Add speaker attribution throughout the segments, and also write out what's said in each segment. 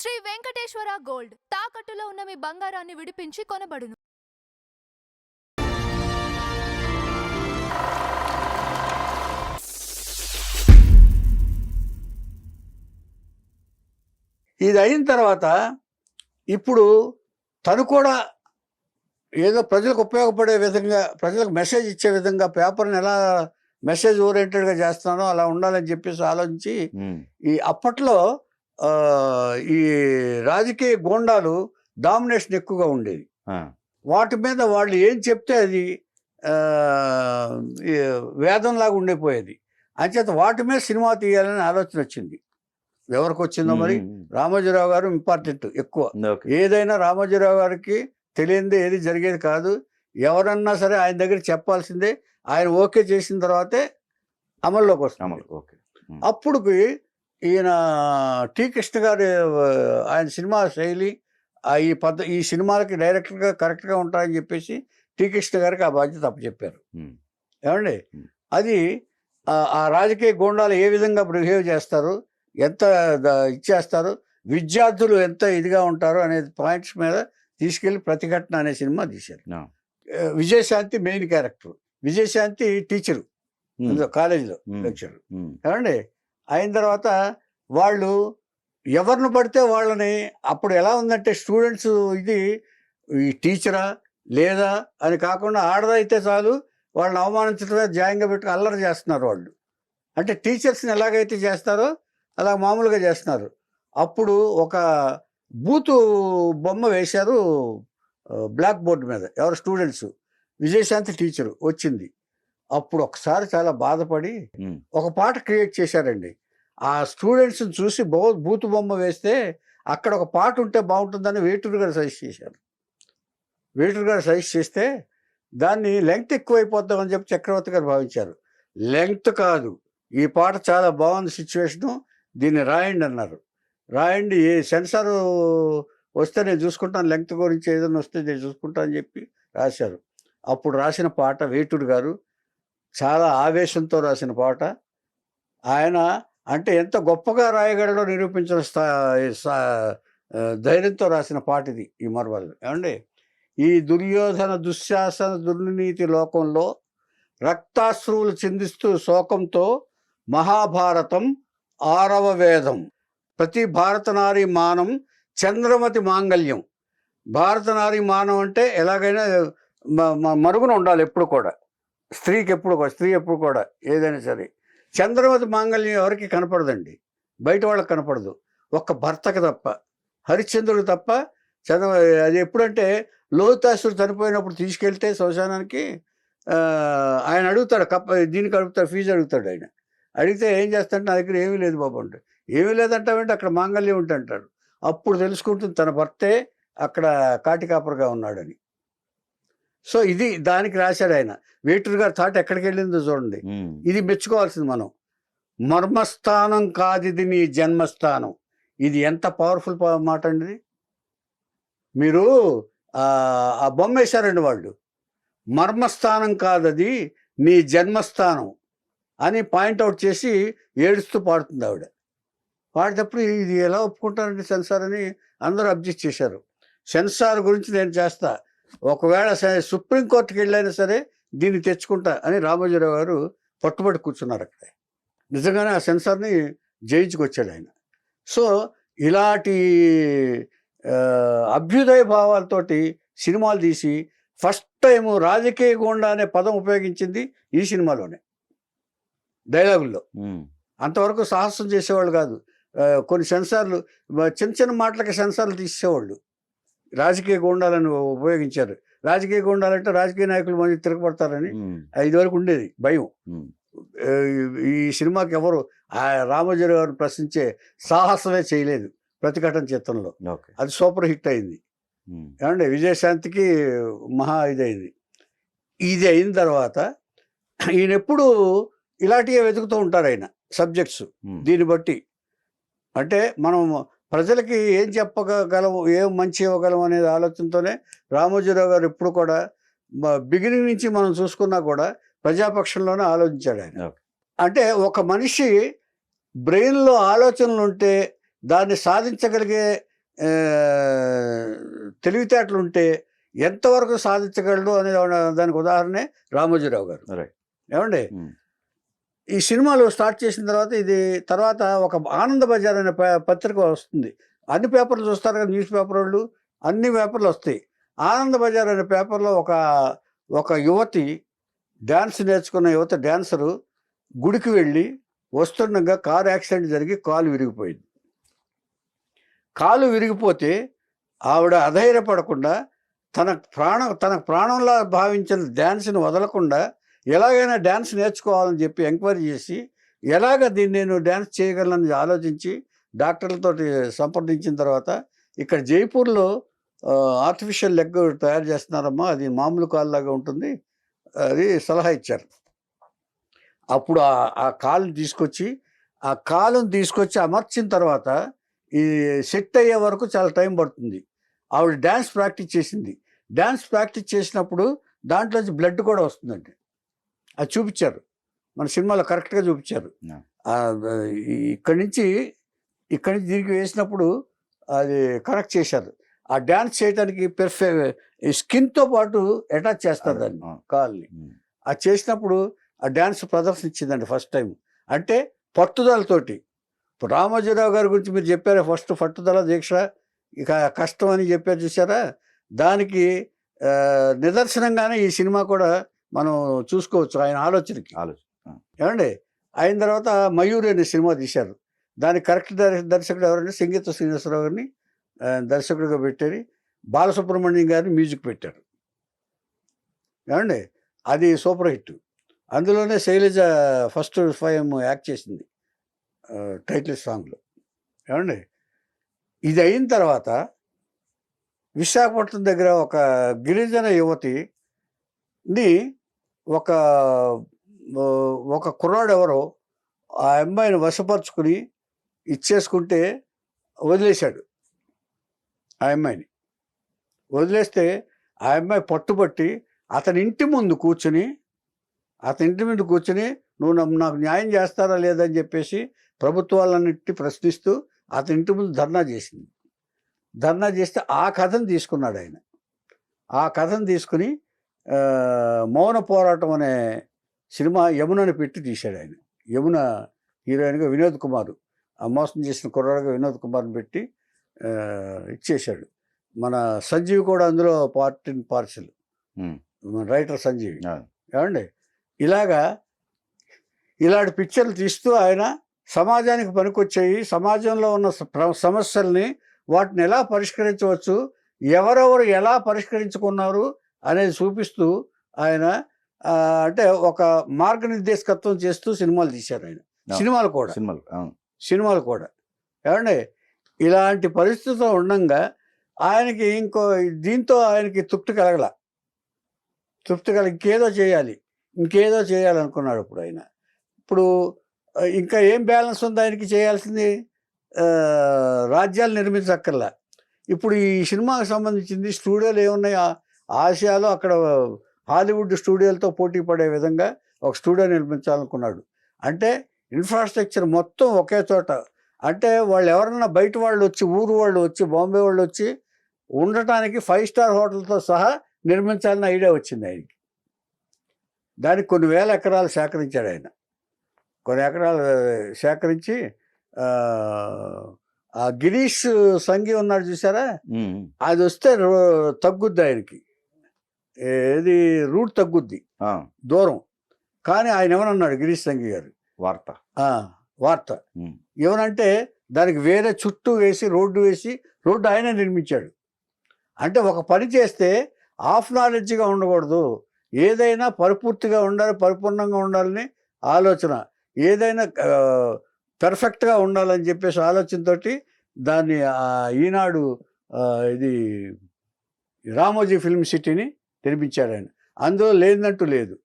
Speaker 1: Shri Venkateswara gold తాకట్టులో ఉన్న మీ బంగారాన్ని విడిపించి కొనబడును.
Speaker 2: ఇది అయిన తర్వాత ఇప్పుడు తను కూడా ఏదో ప్రజలకు ఉపయోగపడే విధంగా, ప్రజలకు మెసేజ్ ఇచ్చే విధంగా పేపర్ని ఎలా మెసేజ్ ఓరియంటెడ్గా చేస్తానో అలా ఉండాలని చెప్పేసి ఆలోచించి ఈ అప్పట్లో ఈ రాజకీయ గోండాలు డామినేషన్ ఎక్కువగా ఉండేది. వాటి మీద వాళ్ళు ఏం చెప్తే అది వేదంలాగా ఉండిపోయేది. అంచేత వాటి మీద సినిమా తీయాలని ఆలోచన వచ్చింది. ఎవరికి వచ్చిందో మరి, రామోజీరావు గారు ఇంపార్టెంట్ ఎక్కువ. ఏదైనా రామోజీరావు గారికి తెలియంది ఏది జరిగేది కాదు. ఎవరన్నా సరే ఆయన దగ్గర చెప్పాల్సిందే. ఆయన ఓకే చేసిన తర్వాతే అమల్లోకి వస్తుంది. అప్పుడుకి ఈయన టి కృష్ణ గారు ఆయన సినిమా శైలి ఈ సినిమాలకి డైరెక్టర్గా కరెక్ట్గా ఉంటాయని చెప్పేసి టి కృష్ణ గారికి ఆ బాధ్యత అప్పచెప్పారు. ఏమండి, అది ఆ రాజకీయ గోండాలు ఏ విధంగా బిహేవ్ చేస్తారు, ఎంత ఇచ్చేస్తారు, విద్యార్థులు ఎంత ఇదిగా ఉంటారు అనే పాయింట్స్ మీద తీసుకెళ్లి ప్రతిఘటన అనే సినిమా తీశారు. Vijayashanti main character. Vijayashanti teacher, కాలేజీలో లెక్చరర్. ఏమండి, అయిన తర్వాత వాళ్ళు ఎవరిని పడితే వాళ్ళని, అప్పుడు ఎలా ఉందంటే స్టూడెంట్స్ ఇది ఈ టీచరా లేదా అని కాకుండా ఆడదైతే చాలు వాళ్ళని అవమానించడమే ధ్యేయంగా పెట్టుకుని అల్లరి చేస్తున్నారు వాళ్ళు. అంటే టీచర్స్ని ఎలాగైతే చేస్తారో అలా మామూలుగా చేస్తున్నారు. అప్పుడు ఒక బూతు బొమ్మ వేశారు బ్లాక్ బోర్డు మీద, ఎవరు స్టూడెంట్స్. విజయశాంతి టీచరు వచ్చింది. అప్పుడు ఒకసారి చాలా బాధపడి ఒక పాట క్రియేట్ చేశారండి. ఆ స్టూడెంట్స్ని చూసి బూతు బొమ్మ వేస్తే అక్కడ ఒక పాట ఉంటే బాగుంటుందని వేటూరు గారు సజెస్ట్ చేశారు. వేటూరు గారు సజెస్ట్ చేస్తే దాన్ని లెంగ్త్ ఎక్కువైపోద్దామని చెప్పి చక్రవర్తి గారు భావించారు. లెంగ్త్ కాదు, ఈ పాట చాలా బాగుంది సిచ్యువేషను, దీన్ని రాయండి అన్నారు. రాయండి, ఏ సెన్సార్ వస్తే నేను చూసుకుంటాను, లెంగ్త్ గురించి ఏదైనా వస్తే నేను చూసుకుంటాను అని చెప్పి రాశారు. అప్పుడు రాసిన పాట వేటూరు గారు చాలా ఆవేశంతో రాసిన పాట. ఆయన అంటే ఎంత గొప్పగా రాయగలడో నిరూపించిన ధైర్యంతో రాసిన పాట ఇది, ఈ మరవల్. ఏమండి, ఈ దుర్యోధన దుశ్శాసన దుర్నీతి లోకంలో రక్తాశ్రువులు చిందిస్తూ శోకంతో మహాభారతం 6వ వేదం, ప్రతి భారతనారి మానం చంద్రమతి మాంగళ్యం. భారతనారి మానం అంటే ఎలాగైనా మరుగున ఉండాలి ఎప్పుడు కూడా, స్త్రీ ఎప్పుడు కూడా ఏదైనా సరే. చంద్రమతి మాంగళ్యం ఎవరికి కనపడదండి, బయట వాళ్ళకి కనపడదు, ఒక్క భర్తకి తప్ప, హరిశ్చంద్రుడికి తప్ప. అది ఎప్పుడంటే లోహితాసురుడు చనిపోయినప్పుడు తీసుకెళ్తే శ్మశానానికి ఆయన అడుగుతాడు, దీనికి అడుగుతాడు, ఫీజు అడుగుతాడు. ఆయన అడిగితే ఏం చేస్తాడంటే నా దగ్గర ఏమీ లేదు బాబు అంటే, ఏమీ లేదంటావంటే అక్కడ మాంగళ్యం ఉంటే అంటాడు. అప్పుడు తెలుసుకుంటుంది తన భర్తే అక్కడ కాటికాపరగా ఉన్నాడని. సో ఇది దానికి రాశాడు ఆయన. వేటూరు గారు థాట్ ఎక్కడికి వెళ్ళిందో చూడండి. ఇది మెచ్చుకోవాల్సింది మనం. మర్మస్థానం కాదిది నీ జన్మస్థానం. ఇది ఎంత పవర్ఫుల్ మాట అండి. మీరు ఆ బొమ్మ వేశారండి వాళ్ళు, మర్మస్థానం కాదది నీ జన్మస్థానం అని పాయింట్అవుట్ చేసి ఏడుస్తూ పాడుతుంది ఆవిడ. పాడేటప్పుడు ఇది ఎలా ఒప్పుకుంటారండి సెన్సార్ అని అందరూ అబ్జెక్ట్ చేశారు. సెన్సార్ గురించి నేను చేస్తా, ఒకవేళ సుప్రీంకోర్టుకి వెళ్ళైనా సరే దీన్ని తెచ్చుకుంటా అని రామోజీరావు గారు పట్టుబడి కూర్చున్నారు అక్కడ. నిజంగానే ఆ సెన్సార్ని జయించుకొచ్చాడు ఆయన. సో ఇలాంటి అభ్యుదయ భావాలతోటి సినిమాలు తీసి ఫస్ట్ టైము రాజకీయ గోండా అనే పదం ఉపయోగించింది ఈ సినిమాలోనే, డైలాగుల్లో. అంతవరకు సాహసం చేసేవాళ్ళు కాదు. కొన్ని సెన్సార్లు, చిన్న చిన్న మాటలకి సెన్సార్లు తీసేవాళ్ళు. రాజకీయ గోండాలను ఉపయోగించారు. రాజకీయ గోండాలంటే రాజకీయ నాయకులు మంది తిరగబడతారని ఇదివరకు ఉండేది భయం. ఈ సినిమాకి ఎవరు రామోజీరావు గారు ప్రశ్నించే సాహసమే చేయలేదు ప్రతిఘటన చిత్రంలో. అది సూపర్ హిట్ అయింది. ఏమంటే విజయశాంతికి మహా ఇదైంది. ఇది అయిన తర్వాత ఈయన ఎప్పుడు ఇలాంటివే వెతుకుతూ ఉంటారు ఆయన సబ్జెక్ట్స్. దీన్ని బట్టి అంటే మనం ప్రజలకి ఏం చెప్పగలము, ఏం మంచి ఇవ్వగలం అనేది ఆలోచనతోనే రామోజీరావు గారు ఎప్పుడు కూడా బిగినింగ్ నుంచి మనం చూసుకున్నా కూడా ప్రజాపక్షంలోనే ఆలోచించాడు ఆయన. అంటే ఒక మనిషి బ్రెయిన్లో ఆలోచనలు ఉంటే దాన్ని సాధించగలిగే తెలివితేటలు ఉంటే ఎంతవరకు సాధించగలడు అనే దానికి ఉదాహరణే రామోజీరావు గారు. ఏమండి, ఈ సినిమాలు స్టార్ట్ చేసిన తర్వాత తర్వాత ఒక ఆనంద బజార్ అనే పత్రిక వస్తుంది. అన్ని పేపర్లు చూస్తారు కదా, న్యూస్ పేపర్ వాళ్ళు, అన్ని పేపర్లు వస్తాయి. ఆనంద బజార్ అనే పేపర్లో ఒక యువతి, డ్యాన్స్ నేర్చుకున్న యువత డ్యాన్సరు గుడికి వెళ్ళి వస్తుండగా కారు యాక్సిడెంట్ జరిగి కాలు విరిగిపోయింది. కాలు విరిగిపోతే ఆవిడ అధైర్యపడకుండా తన ప్రాణంలా భావించిన డ్యాన్స్ని వదలకుండా ఎలాగైనా డ్యాన్స్ నేర్చుకోవాలని చెప్పి ఎంక్వైరీ చేసి ఎలాగ దీన్ని నేను డ్యాన్స్ చేయగలనని ఆలోచించి డాక్టర్లతో సంప్రదించిన తర్వాత ఇక్కడ జైపూర్లో ఆర్టిఫిషియల్ లెగ్ తయారు చేస్తున్నారమ్మా, అది మామూలు కాలులాగా ఉంటుంది, అది సలహా ఇచ్చారు. అప్పుడు ఆ కాలుని తీసుకొచ్చి అమర్చిన తర్వాత ఈ సెట్ అయ్యే వరకు చాలా టైం పడుతుంది. ఆవిడ డ్యాన్స్ ప్రాక్టీస్ చేసింది. డ్యాన్స్ ప్రాక్టీస్ చేసినప్పుడు దాంట్లోంచి బ్లడ్ కూడా వస్తుందండి. అది చూపించారు మన సినిమాలో, కరెక్ట్గా చూపించారు. ఇక్కడి నుంచి దీనికి వేసినప్పుడు అది కరెక్ట్ చేశారు. ఆ డ్యాన్స్ చేయడానికి స్కిన్తో పాటు అటాచ్ చేస్తారు దాన్ని, కాల్ని. అది చేసినప్పుడు ఆ డ్యాన్స్ ప్రదర్శన ఇచ్చిందండి ఫస్ట్ టైం. అంటే పట్టుదలతోటి. ఇప్పుడు రామోజీరావు గారి గురించి మీరు చెప్పారా, ఫస్ట్ పట్టుదల, దీక్ష, ఇక కష్టం అని చెప్పారు చూసారా, దానికి నిదర్శనంగానే ఈ సినిమా కూడా మనం చూసుకోవచ్చు ఆయన ఆలోచనకి. ఏమండి, అయిన తర్వాత మయూరి అనే సినిమా తీశారు. దానికి కరెక్ట్ దర్శకుడు ఎవరంటే సంగీత శ్రీనివాసరావు గారిని దర్శకుడిగా పెట్టారు. బాలసుబ్రహ్మణ్యం గారిని మ్యూజిక్ పెట్టారు. ఏమండి, అది సూపర్ హిట్. అందులోనే శైలజ ఫస్ట్ స్వయం యాక్ట్ చేసింది టైటిల్ సాంగ్లో. ఏమండి, ఇది అయిన తర్వాత విశాఖపట్నం దగ్గర ఒక గిరిజన యువతిని ఒక కుర్రాడు ఎవరో ఆ అమ్మాయిని వశపరుచుకుని ఇచ్చేసుకుంటే వదిలేశాడు. ఆ అమ్మాయిని వదిలేస్తే ఆ అమ్మాయి పట్టుబట్టి అతని ఇంటి ముందు కూర్చుని నువ్వు నాకు న్యాయం చేస్తారా లేదని చెప్పేసి ప్రభుత్వాలన్నిటి ప్రశ్నిస్తూ అతని ఇంటి ముందు ధర్నా చేస్తే ఆ కథను తీసుకున్నాడు ఆయన. ఆ కథను తీసుకుని మౌన పోరాటం అనే సినిమా యమునని పెట్టి తీశాడు ఆయన. యమున హీరోయిన్గా వినోద్ కుమార్, ఆ మోసం చేసిన కుర్రాడుగా వినోద్ కుమార్ని పెట్టి ఇచ్చేశాడు. మన సంజీవ్ కూడా అందులో పార్షల్, మన రైటర్ సంజీవ్. ఏమండి, ఇలాంటి పిక్చర్లు తీస్తూ ఆయన సమాజానికి పనికొచ్చాయి, సమాజంలో ఉన్న సమస్యల్ని వాటిని ఎలా పరిష్కరించవచ్చు, ఎవరెవరు ఎలా పరిష్కరించుకున్నారు అనేది చూపిస్తూ ఆయన అంటే ఒక మార్గనిర్దేశకత్వం చేస్తూ సినిమాలు తీశారు ఆయన. సినిమాలు కూడా ఏమండి, ఇలాంటి పరిస్థితిలో ఉండగా ఆయనకి దీంతో ఆయనకి తృప్తి కలగల, ఇంకేదో చేయాలనుకున్నాడు. ఇప్పుడు ఇంకా ఏం బ్యాలెన్స్ ఉంది ఆయనకి చేయాల్సింది? రాజ్యాలు నిర్మించక్కర్లా. ఇప్పుడు ఈ సినిమాకి సంబంధించింది స్టూడియోలు ఏమున్నాయి ఆసియాలో, అక్కడ హాలీవుడ్ స్టూడియోలతో పోటీ పడే విధంగా ఒక స్టూడియో నిర్మించాలనుకున్నాడు. అంటే ఇన్ఫ్రాస్ట్రక్చర్ మొత్తం ఒకే చోట. అంటే వాళ్ళు ఎవరన్నా బయట వాళ్ళు వచ్చి, ఊరు వాళ్ళు వచ్చి, బాంబే వాళ్ళు వచ్చి ఉండటానికి 5 స్టార్ హోటల్తో సహా నిర్మించాలని ఐడియా వచ్చింది ఆయనకి. దానికి కొన్ని వేల ఎకరాలు సేకరించాడు ఆయన. సేకరించి ఆ గిరీష్ సంఘి ఉన్నాడు చూసారా, అది వస్తే తగ్గుద్ది ఆయనకి, ఏది రూట్ తగ్గుద్ది, దూరం. కానీ ఆయన ఏమనన్నాడు గిరీష్ సంఘి గారు, వార్త ఏమనంటే దానికి వేరే చుట్టూ వేసి రోడ్డు ఆయనే నిర్మించాడు. అంటే ఒక పని చేస్తే హాఫ్ నాలెడ్జ్గా ఉండకూడదు, ఏదైనా పరిపూర్తిగా ఉండాలి, పరిపూర్ణంగా ఉండాలని ఆలోచన, ఏదైనా పెర్ఫెక్ట్గా ఉండాలని చెప్పేసి ఆలోచనతోటి దాన్ని ఈనాడు ఇది రామోజీ ఫిల్మ్ సిటీని నిర్మించాడు ఆయన. అందులో లేదంటూ లేదు.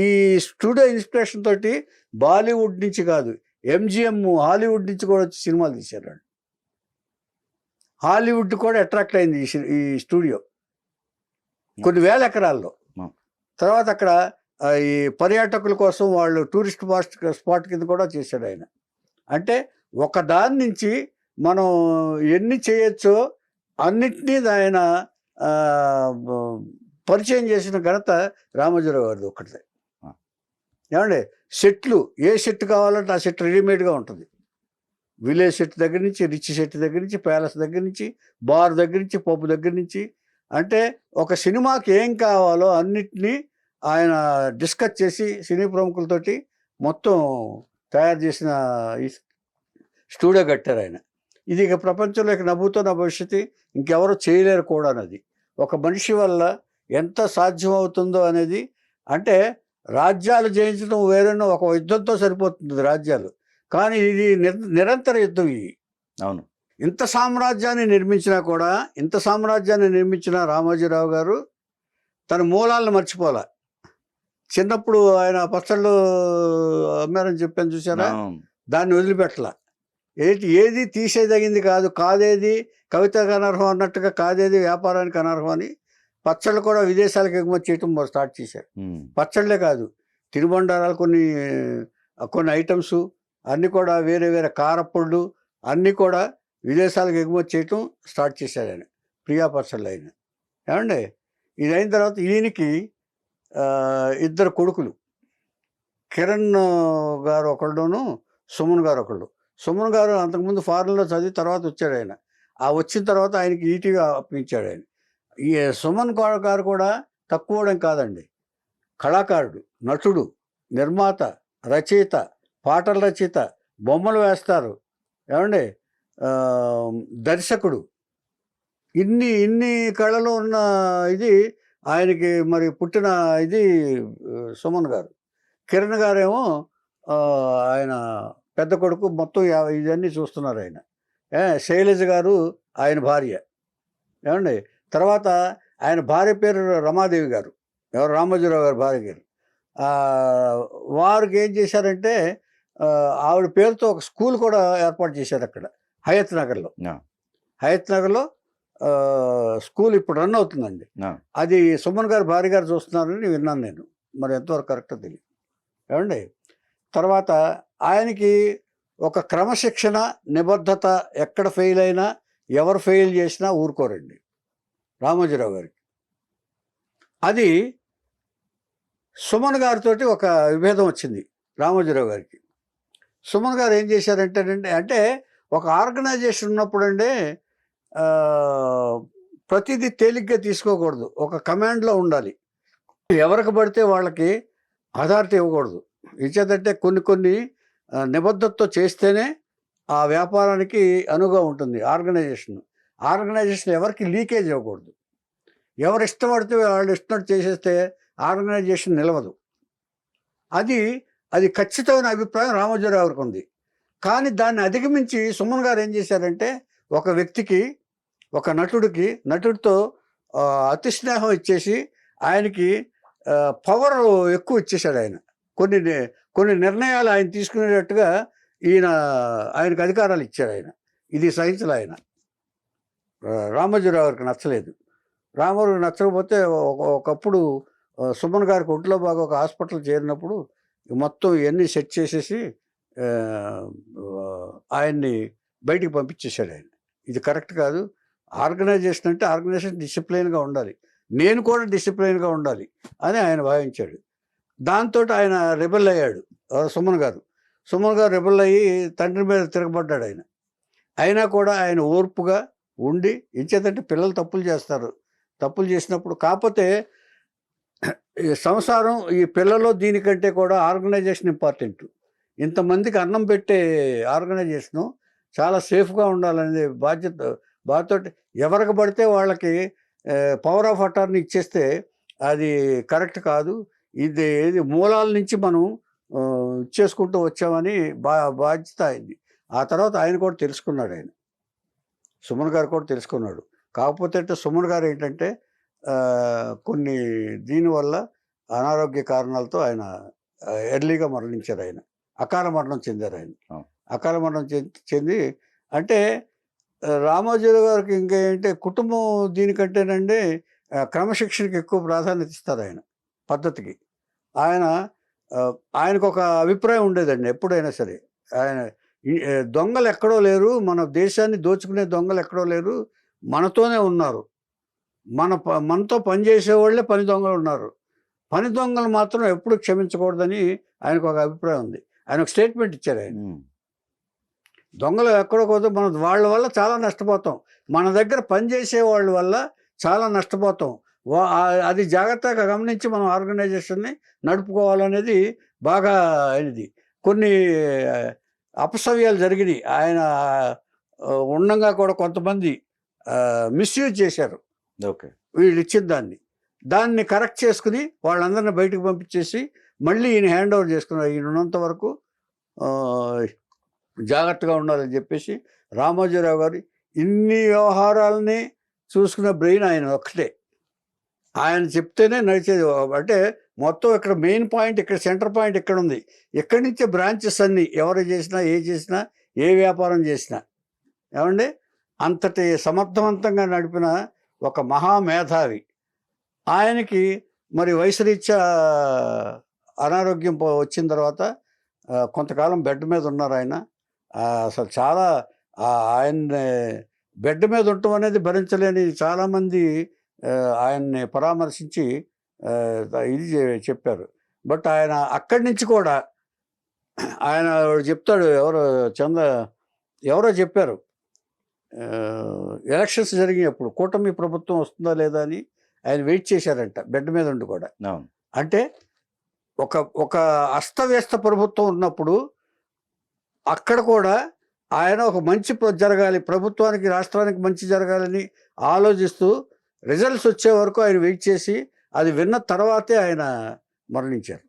Speaker 2: ఈ స్టూడియో ఇన్స్పిరేషన్ తోటి బాలీవుడ్ నుంచి కాదు, MGM హాలీవుడ్ నుంచి కూడా వచ్చి సినిమాలు తీశారు. హాలీవుడ్ కూడా అట్రాక్ట్ అయింది ఈ స్టూడియో కొన్ని వేల ఎకరాల్లో. తర్వాత అక్కడ ఈ పర్యాటకుల కోసం వాళ్ళు టూరిస్ట్ స్పాట్ కింద కూడా చేశాడు ఆయన. అంటే ఒక దాని నుంచి మనం ఎన్ని చేయొచ్చో అన్నిటినీ ఆయన ఆ, బ- పరిచయం చేసిన ఘనత రామోజీరావు గారిది ఒక్కటే. ఏమండి సెట్లు ఏ సెట్ కావాలంటే ఆ సెట్ రెడీమేడ్గా ఉంటుంది. విలేజ్ సెట్ దగ్గర నుంచి, రిచ్ సెట్ దగ్గర నుంచి, ప్యాలెస్ దగ్గర నుంచి, బార్ దగ్గర నుంచి, పబ్ దగ్గర నుంచి, అంటే ఒక సినిమాకి ఏం కావాలో అన్నిటినీ ఆయన డిస్కస్ చేసి సినీ ప్రముఖులతోటి మొత్తం తయారు చేసిన ఈ స్టూడియో కట్టారు ఆయన. ఇది ఇక ప్రపంచంలో ఇక నవ్వుతున్న భవిష్యత్తు ఇంకెవరో చేయలేరు కూడా అన్నది. ఒక మనిషి వల్ల ఎంత సాధ్యం అవుతుందో అనేది, అంటే రాజ్యాలు జయించడం వేరేనో ఒక యుద్ధంతో సరిపోతుంది రాజ్యాలు, కానీ ఇది నిరంతర యుద్ధం. ఇది
Speaker 3: అవును.
Speaker 2: ఇంత సామ్రాజ్యాన్ని నిర్మించిన రామోజీరావు గారు తన మూలాలను మర్చిపోలే. చిన్నప్పుడు ఆయన పచ్చళ్ళు అమ్మారని చెప్పాను చూసారా, దాన్ని వదిలిపెట్టలా. ఏది తీసేదగింది కాదు, కాదేది కవితకు అనర్హం అన్నట్టుగా కాదేది వ్యాపారానికి అనర్హం అని పచ్చళ్ళు కూడా విదేశాలకు ఎగుమతి చేయటం స్టార్ట్ చేశారు. పచ్చళ్ళే కాదు, తినుబండారాలు కొన్ని ఐటమ్స్ అన్నీ కూడా, వేరే వేరే కారపళ్ళు అన్నీ కూడా విదేశాలకు ఎగుమతి చేయటం స్టార్ట్ చేశారు ఆయన, ప్రియా పచ్చళ్ళు ఆయన. ఏమండి ఇది అయిన తర్వాత ఈయనకి ఇద్దరు కొడుకులు, కిరణ్ గారు ఒకళ్ళును, సుమన్ గారు ఒకళ్ళు. సుమన్ గారు అంతకుముందు ఫారెన్లో చదివి తర్వాత వచ్చాడు ఆయన. ఆ వచ్చిన తర్వాత ఆయనకి ఈటీవీ అప్పించాడు ఆయన. ఈ సుమన్ గారు కూడా తక్కువడం కాదండి, కళాకారుడు, నటుడు, నిర్మాత, రచయిత, పాటల రచయిత, బొమ్మలు వేస్తారు. ఏమండి దర్శకుడు, ఇన్ని కళలో ఉన్న ఇది ఆయనకి మరి పుట్టిన ఇది సుమన్ గారు. కిరణ్ గారేమో ఆయన పెద్ద కొడుకు, మొత్తం ఇవన్నీ చూస్తున్నారు ఆయన. శైలజ గారు ఆయన భార్య. ఏమండి తర్వాత ఆయన భార్య పేరు రమాదేవి గారు, ఎవరు రామోజీరావు గారు భార్య గారు. వారికి ఏం చేశారంటే ఆవిడ పేరుతో ఒక స్కూల్ కూడా ఏర్పాటు చేశారు అక్కడ హయత్ నగర్లో స్కూల్ ఇప్పుడు రన్ అవుతుందండి. అది సుమన్ గారు భార్య గారు చూస్తున్నారని విన్నాను నేను, మరి ఎంతవరకు కరెక్టో తెలియదు. ఏమండి తర్వాత ఆయనకి ఒక క్రమశిక్షణ, నిబద్ధత, ఎక్కడ ఫెయిల్ అయినా, ఎవరు ఫెయిల్ చేసినా ఊరుకోరండి రామోజీరావు గారికి. అది సుమన్ గారితో ఒక విభేదం వచ్చింది రామోజీరావు గారికి. సుమన్ గారు ఏం చేశారంటే అంటే ఒక ఆర్గనైజేషన్ ఉన్నప్పుడు అండి ప్రతిదీ తేలిగ్గా తీసుకోకూడదు, ఒక కమాండ్లో ఉండాలి. ఎవరికి పడితే వాళ్ళకి అథారిటీ ఇవ్వకూడదు. ఇచ్చేదంటే కొన్ని నిబద్ధతతో చేస్తేనే ఆ వ్యాపారానికి అనువుగా ఉంటుంది ఆర్గనైజేషన్ ఎవరికి లీకేజ్ ఇవ్వకూడదు. ఎవరు ఇష్టపడితే వాళ్ళు ఇష్టం చేసేస్తే ఆర్గనైజేషన్ నిలవదు. అది ఖచ్చితమైన అభిప్రాయం రామోజీరావు గారికి ఉంది. కానీ దాన్ని అధిగమించి సుమన్ గారు ఏం చేశారంటే ఒక వ్యక్తికి, ఒక నటుడితో అతి స్నేహం ఇచ్చేసి ఆయనకి పవర్ ఎక్కువ ఇచ్చేశాడు ఆయన. కొన్ని నిర్ణయాలు ఆయన తీసుకునేటట్టుగా ఆయనకు అధికారాలు ఇచ్చాడు ఆయన. ఇది సహించలే ఆయన. రామోజీరావు గారికి నచ్చలేదు. రామోజీరావు నచ్చకపోతే ఒకప్పుడు సుమన్ గారికి ఒంట్లో బాగా ఒక హాస్పిటల్ చేరినప్పుడు మొత్తం ఇవన్నీ సెట్ చేసేసి ఆయన్ని బయటికి పంపించేశాడు ఆయన. ఇది కరెక్ట్ కాదు, ఆర్గనైజేషన్ డిసిప్లైన్గా ఉండాలి, నేను కూడా డిసిప్లైన్గా ఉండాలి అని ఆయన భావించాడు. దాంతో ఆయన రెబెల్ అయ్యాడు సుమన్ గారు రెబెల్ అయ్యి తండ్రి మీద తిరగబడ్డాడు ఆయన. అయినా కూడా ఆయన ఓర్పుగా ఉండి, ఇచ్చేదంటే పిల్లలు తప్పులు చేసినప్పుడు, కాకపోతే సంసారం ఈ పిల్లలు దీనికంటే కూడా ఆర్గనైజేషన్ ఇంపార్టెంట్. ఇంతమందికి అన్నం పెట్టే ఆర్గనైజేషను చాలా సేఫ్గా ఉండాలనేది బాధ్యత. ఎవరికి పడితే వాళ్ళకి పవర్ ఆఫ్ అటార్నీ ఇచ్చేస్తే అది కరెక్ట్ కాదు. ఏది మూలాల నుంచి మనం ఇచ్చేసుకుంటూ వచ్చామని బాధ్యత అయింది. ఆ తర్వాత ఆయన కూడా తెలుసుకున్నాడు, సుమన్ గారు కూడా తెలుసుకున్నాడు. కాకపోతే సుమన్ గారు ఏంటంటే కొన్ని దీనివల్ల అనారోగ్య కారణాలతో ఆయన ఎర్లీగా మరణించారు. ఆయన అకాల మరణం చెందారు. అకాల మరణం చెంది అంటే రామోజీరావు గారికి ఇంకా ఏంటంటే కుటుంబం దీనికంటేనండి క్రమశిక్షణకి ఎక్కువ ప్రాధాన్యత ఇస్తారు ఆయన, పద్ధతికి. ఆయనకు ఒక అభిప్రాయం ఉండేదండి ఎప్పుడైనా సరే. ఆయన దొంగలు ఎక్కడో లేరు, మన దేశాన్ని దోచుకునే దొంగలు ఎక్కడో లేరు, మనతోనే ఉన్నారు. మనతో పనిచేసే వాళ్ళే పని దొంగలు ఉన్నారు. పని దొంగలు మాత్రం ఎప్పుడు క్షమించకూడదని ఆయనకు ఒక అభిప్రాయం ఉంది. ఆయన ఒక స్టేట్మెంట్ ఇచ్చారు. ఆయన దొంగలు ఎక్కడో పోతే మనం వాళ్ళ వల్ల చాలా నష్టపోతాం, మన దగ్గర పనిచేసే వాళ్ళ వల్ల చాలా నష్టపోతాం. అది జాగ్రత్తగా గమనించి మనం ఆర్గనైజేషన్ని నడుపుకోవాలనేది బాగా అయినది. కొన్ని అపసవ్యాలు జరిగినాయి. ఆయన ఉండగా కూడా కొంతమంది మిస్యూజ్ చేశారు.
Speaker 3: ఓకే,
Speaker 2: వీళ్ళు ఇచ్చిన దాన్ని కరెక్ట్ చేసుకుని వాళ్ళందరినీ బయటకు పంపించేసి మళ్ళీ ఈయన హ్యాండ్ ఓవర్ చేసుకున్నారు. ఈయన ఉన్నంత వరకు జాగ్రత్తగా ఉండాలని చెప్పేసి రామోజీరావు గారు ఇన్ని వ్యవహారాలని చూసుకున్న బ్రెయిన్ ఆయన ఒక్కటే. ఆయన చెప్తేనే నడిచేది. అంటే మొత్తం ఇక్కడ మెయిన్ పాయింట్, ఇక్కడ సెంటర్ పాయింట్ ఇక్కడ ఉంది. ఇక్కడి నుంచే బ్రాంచెస్ అన్నీ ఎవరు చేసినా, ఏ వ్యాపారం చేసినా. ఏమండి, అంతటి సమర్థవంతంగా నడిపిన ఒక మహామేధావి. ఆయనకి మరి వయసురీత్యా అనారోగ్యం వచ్చిన తర్వాత కొంతకాలం బెడ్ మీద ఉన్నారు ఆయన. అసలు చాలా ఆయన బెడ్ మీద ఉండటం అనేది భరించలేని చాలామంది ఆయన్ని పరామర్శించి ఇది చెప్పారు. బట్ ఆయన అక్కడి నుంచి కూడా ఆయన చెప్తాడు, ఎవరో చెప్పారు ఎలక్షన్స్ జరిగినప్పుడు కూటమి ప్రభుత్వం వస్తుందా లేదా అని ఆయన వెయిట్ చేశారంట బెడ్ మీద ఉండి కూడా. అంటే ఒక అస్తవ్యస్త ప్రభుత్వం ఉన్నప్పుడు అక్కడ కూడా ఆయన ఒక మంచి జరగాలి, ప్రభుత్వానికి రాష్ట్రానికి మంచి జరగాలని ఆలోచిస్తూ రిజల్ట్స్ వచ్చే వరకు ఆయన వెయిట్ చేసి అది విన్న తర్వాతే ఆయన మరణించారు.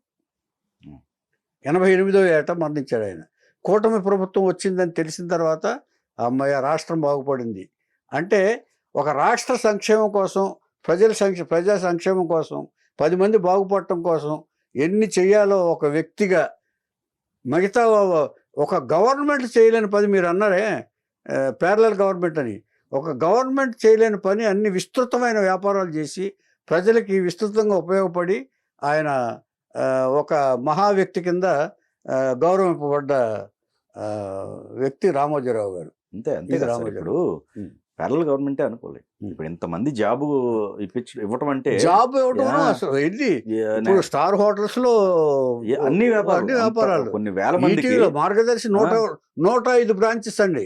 Speaker 2: 88వ ఏట మరణించాడు ఆయన. కూటమి ప్రభుత్వం వచ్చిందని తెలిసిన తర్వాత అమ్మాయి రాష్ట్రం బాగుపడింది. అంటే ఒక రాష్ట్ర సంక్షేమం కోసం, ప్రజా సంక్షేమం కోసం, 10 మంది బాగుపడటం కోసం ఎన్ని చెయ్యాలో ఒక వ్యక్తిగా, మిగతా ఒక గవర్నమెంట్ చేయలేని పని, మీరు అన్నారే ప్యారలల్ గవర్నమెంట్ అని, ఒక గవర్నమెంట్ చేయలేని పని అన్ని విస్తృతమైన వ్యాపారాలు చేసి ప్రజలకి విస్తృతంగా ఉపయోగపడి ఆయన ఒక మహా వ్యక్తి కింద గౌరవింపబడ్డ వ్యక్తి రామోజీరావు గారు.
Speaker 3: అంతే రామోజీరావు ప్యారలల్ గవర్నమెంటే అనుకోలేదు. ఇప్పుడు ఇంతమంది జాబ్ ఇవ్వటం అంటే
Speaker 2: జాబ్ ఇవ్వటం అసలు ఇప్పుడు స్టార్ హోటల్స్ లో
Speaker 3: అన్ని వ్యాపారాలు కొన్ని వేల మంది.
Speaker 2: మార్గదర్శి 105 బ్రాంచెస్ అండి.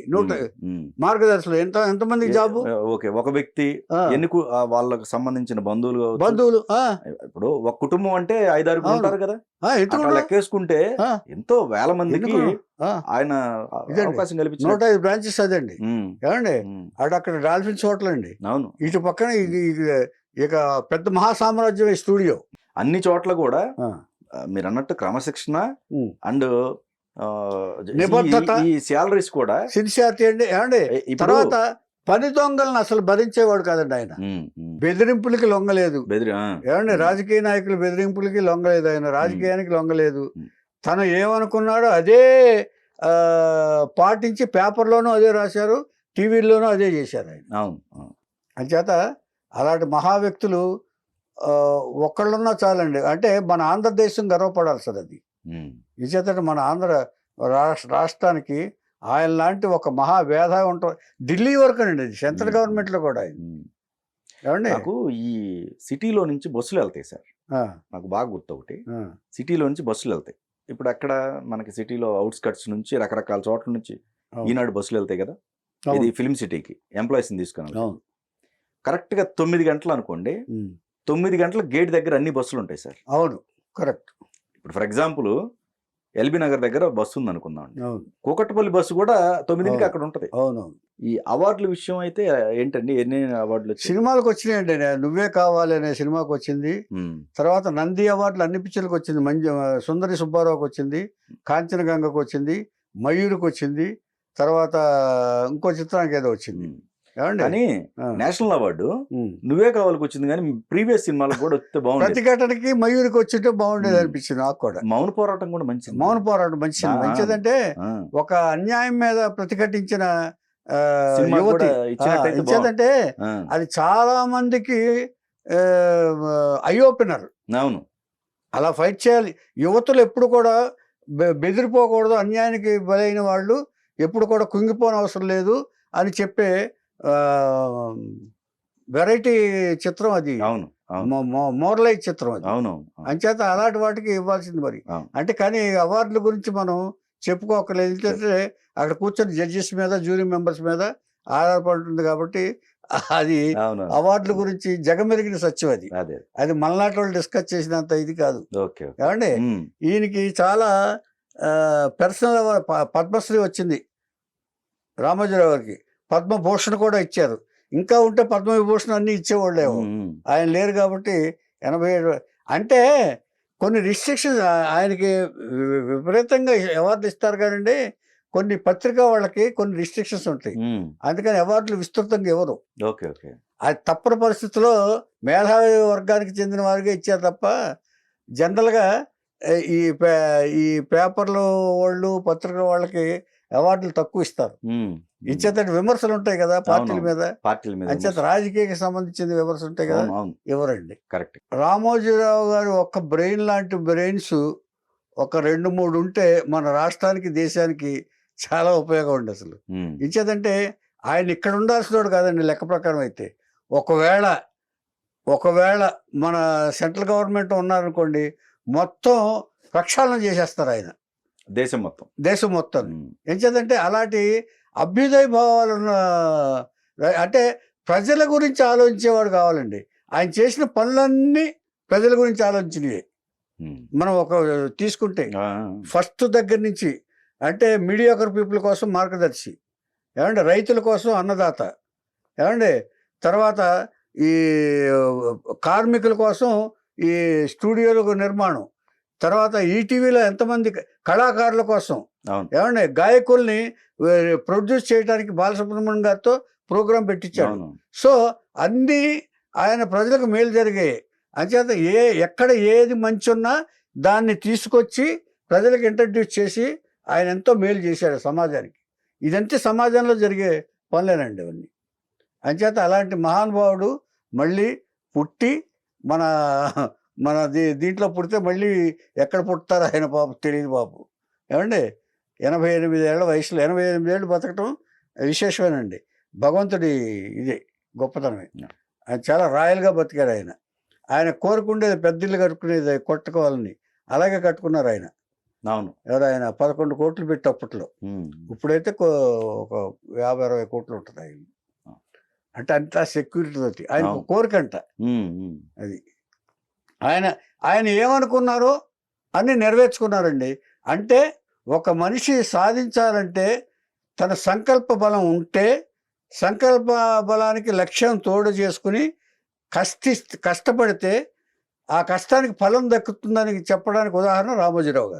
Speaker 2: మార్గదర్శిలో ఎంతమందికి జాబ్?
Speaker 3: ఓకే, ఒక వ్యక్తి వాళ్ళకు సంబంధించిన బంధువులు ఇప్పుడు ఒక కుటుంబం అంటే 5-6 ఉంటారు కదా, లెక్కేసుకుంటే ఎంతో వేల మందికి ఆయన అవకాశం కల్పించారు.
Speaker 2: 105 బ్రాంచెస్ అదండి. ఏమండి, అక్కడ డాల్ఫిన్స్ హోటల్ అండి.
Speaker 3: అవును,
Speaker 2: ఇటు పక్కన ఇక పెద్ద మహాసామ్రాజ్యం స్టూడియో.
Speaker 3: అన్ని చోట్ల కూడా మీరు అన్నట్టు క్రమశిక్షణ అండ్
Speaker 2: నిబద్ధత,
Speaker 3: ఈ శాలరీస్ కూడా
Speaker 2: సిన్సియారిటీ అండి. ఏమండి, తర్వాత పని దొంగలను అసలు భరించేవాడు కాదండి ఆయన. బెదిరింపులకి లొంగలేదు. ఏమండి, రాజకీయ నాయకులు బెదిరింపులకి లొంగలేదు ఆయన, రాజకీయానికి లొంగలేదు. తను ఏమనుకున్నాడో అదే పాటించి పేపర్లోనూ అదే రాశారు, టీవీల్లోనూ అదే చేశారు ఆయన. అంచేత అలాంటి మహా వ్యక్తులు ఒక్కళ్ళున్నా చాలండి. అంటే మన ఆంధ్రదేశం గర్వపడాలి సార్. అది నిజేత మన ఆంధ్ర రాష్ట్రానికి ఆయన లాంటి ఒక మహా వేధ ఉంటుంది. ఢిల్లీ వరకు అండి, సెంట్రల్ గవర్నమెంట్లో కూడా ఆయన. ఏమండి,
Speaker 3: నాకు ఈ సిటీలో నుంచి బస్సులు వెళ్తాయి సార్, నాకు బాగా గుర్తు ఒకటి. సిటీలో నుంచి బస్సులు వెళ్తాయి. ఇప్పుడు అక్కడ మనకి సిటీలో అవుట్స్కట్స్ నుంచి రకరకాల చోట్ల నుంచి ఈనాడు బస్సులు వెళ్తాయి కదా, ఇది ఫిల్మ్ సిటీకి ఎంప్లాయీస్ని తీసుకున్నాను. కరెక్ట్గా 9 గంటలు అనుకోండి, 9 గంటల గేట్ దగ్గర అన్ని బస్సులు ఉంటాయి సార్.
Speaker 2: అవును, కరెక్ట్.
Speaker 3: ఇప్పుడు ఫర్ ఎగ్జాంపుల్ ఎల్బీ నగర్ దగ్గర బస్సు ఉంది అనుకుందాం, కూకట్పల్లి బస్సు కూడా 9కి అక్కడ ఉంటది.
Speaker 2: అవునవును.
Speaker 3: ఈ అవార్డుల విషయం అయితే ఏంటండి, ఎన్ని అవార్డులు
Speaker 2: సినిమాలకు వచ్చినాయండి? నువ్వే కావాలి అనే సినిమాకి వచ్చింది, తర్వాత నంది అవార్డులు అన్ని పిక్చర్లకు వచ్చింది. సుందరి సుబ్బారావుకి వచ్చింది, కాంచన గంగకు వచ్చింది, మయూర్కి వచ్చింది, తర్వాత ఇంకో చిత్రానికి ఏదో వచ్చింది.
Speaker 3: కానీ నేషనల్ అవార్డు నువ్వే కావాలికి వచ్చింది, కానీ ప్రీవియస్ సినిమాలకు కూడా వస్తే బాగుంది.
Speaker 2: ప్రతిఘటనకి మయూరికి వచ్చింటే బాగుండేది అనిపించింది నాకు కూడా.
Speaker 3: మౌన పోరాటం కూడా మంచిది.
Speaker 2: మౌన పోరాటం మంచిదంటే ఒక అన్యాయం మీద ప్రతిఘటించిన యువతి ఇచ్చేదంటే అది చాలా మందికి ఐ ఓపెనర్.
Speaker 3: అవును,
Speaker 2: అలా ఫైట్ చేయాలి. యువతులు ఎప్పుడు కూడా బెదిరిపోకూడదు, అన్యాయానికి బలైన వాళ్ళు ఎప్పుడు కూడా కుంగిపోని అవసరం లేదు అని చెప్పే వెరైటీ చిత్రం అది.
Speaker 3: అవును
Speaker 2: మోరలైజ్ చిత్రం అది.
Speaker 3: అవును
Speaker 2: అంచేత అలాంటి వాటికి ఇవ్వాల్సింది మరి.
Speaker 3: అవును.
Speaker 2: అంటే కానీ అవార్డుల గురించి మనం చెప్పుకోకలేదు, ఎందుకంటే అక్కడ కూర్చొని జడ్జెస్ మీద జ్యూరీ మెంబర్స్ మీద ఆధారపడి ఉంటుంది కాబట్టి అది
Speaker 3: అవును
Speaker 2: అవార్డుల గురించి జగమెరిగిన సత్యం అది.
Speaker 3: అదే
Speaker 2: అది మనలాంటి వాళ్ళు డిస్కస్ చేసినంత ఇది కాదు.
Speaker 3: ఓకే
Speaker 2: ఏమండి ఈయనకి చాలా పర్సనల్ పద్మశ్రీ వచ్చింది రామోజీరావు గారికి, పద్మభూషణ్ కూడా ఇచ్చారు. ఇంకా ఉంటే పద్మవిభూషణ్ అన్ని ఇచ్చేవాళ్ళేమో, ఆయన లేరు కాబట్టి 87. అంటే కొన్ని రిస్ట్రిక్షన్స్ ఆయనకి విపరీతంగా అవార్డులు ఇస్తారు కానండి, కొన్ని పత్రికా వాళ్ళకి కొన్ని రిస్ట్రిక్షన్స్ ఉంటాయి, అందుకని అవార్డులు విస్తృతంగా ఇవ్వరు.
Speaker 3: ఓకే ఓకే
Speaker 2: అది తప్పని పరిస్థితిలో మేధావి వర్గానికి చెందిన వారిగా ఇచ్చారు తప్ప జనరల్గా ఈ పేపర్లు వాళ్ళు పత్రికల వాళ్ళకి అవార్డులు తక్కువ ఇస్తారు. ఇచ్చేత విమర్శలు ఉంటాయి కదా పార్టీల మీద, అంచేత రాజకీయకి సంబంధించిన విమర్శలు ఉంటాయి కదా, ఎవరండి.
Speaker 3: కరెక్ట్.
Speaker 2: రామోజీరావు గారు ఒక బ్రెయిన్ లాంటి బ్రెయిన్స్ ఒక 2-3 ఉంటే మన రాష్ట్రానికి దేశానికి చాలా ఉపయోగం ఉంది అసలు. ఇచ్చేదంటే ఆయన ఇక్కడ ఉండాల్సినోడు కాదండి లెక్క ప్రకారం అయితే. ఒకవేళ మన సెంట్రల్ గవర్నమెంట్ ఉన్నారనుకోండి, మొత్తం ప్రక్షాళన చేసేస్తారు ఆయన, దేశం మొత్తం. ఎంచేదంటే అలాంటి అభ్యుదయ భావాలున్న, అంటే ప్రజల గురించి ఆలోచించేవాడు కావాలండి. ఆయన చేసిన పనులన్నీ ప్రజల గురించి ఆలోచించినవి. మనం ఒక తీసుకుంటే ఫస్ట్ దగ్గర నుంచి అంటే మీడియాకర్ పీపుల్ కోసం మార్గదర్శి, ఏమంటే రైతుల కోసం అన్నదాత, ఏమంటే తర్వాత ఈ కార్మికుల కోసం ఈ స్టూడియోలకు నిర్మాణం, తర్వాత ఈటీవీలో ఎంతమంది కళాకారుల కోసం, ఏమంటే గాయకుల్ని ప్రొడ్యూస్ చేయడానికి బాలసుబ్రహ్మణ్యం గారితో ప్రోగ్రాం పెట్టించాడు. సో అన్నీ ఆయన ప్రజలకు మేలు జరిగాయి. అంచేత ఎక్కడ ఏది మంచి ఉన్నా దాన్ని తీసుకొచ్చి ప్రజలకు ఇంట్రడ్యూస్ చేసి ఆయన ఎంతో మేలు చేశాడు సమాజానికి. ఇదంతా సమాజంలో జరిగే పనులేనండి అవన్నీ. అంచేత అలాంటి మహానుభావుడు మళ్ళీ పుట్టి మన దీంట్లో పుడితే మళ్ళీ ఎక్కడ పుడతారు ఆయన పాపం తెలియదు బాబు. ఏమండి 88 ఏళ్ల వయసులో 88 ఏళ్ళు బతకటం విశేషమేనండి. భగవంతుడి ఇదే గొప్పతనమే. ఆయన చాలా రాయల్గా బతికారు ఆయన. ఆయన కోరుకుండేది పెద్దిల్లు కట్టుకునేది కట్టుకోవాలని, అలాగే కట్టుకున్నారు ఆయన. ఎవరు ఆయన 11 కోట్లు పెట్టి అప్పట్లో, ఇప్పుడైతే ఒక 50-60 కోట్లు ఉంటుంది ఆయన. అంటే అంతా సెక్యూరిటీ తోటి ఆయన కోరికంట అది. ఆయన ఏమనుకున్నారో అన్ని నెరవేర్చుకున్నారండి. అంటే ఒక మనిషి సాధించాలంటే తన సంకల్ప బలం ఉంటే, సంకల్ప బలానికి లక్ష్యం తోడు చేసుకుని కష్టపడితే ఆ కష్టానికి ఫలం దక్కుతుందని చెప్పడానికి ఉదాహరణ రామోజీరావు గారు.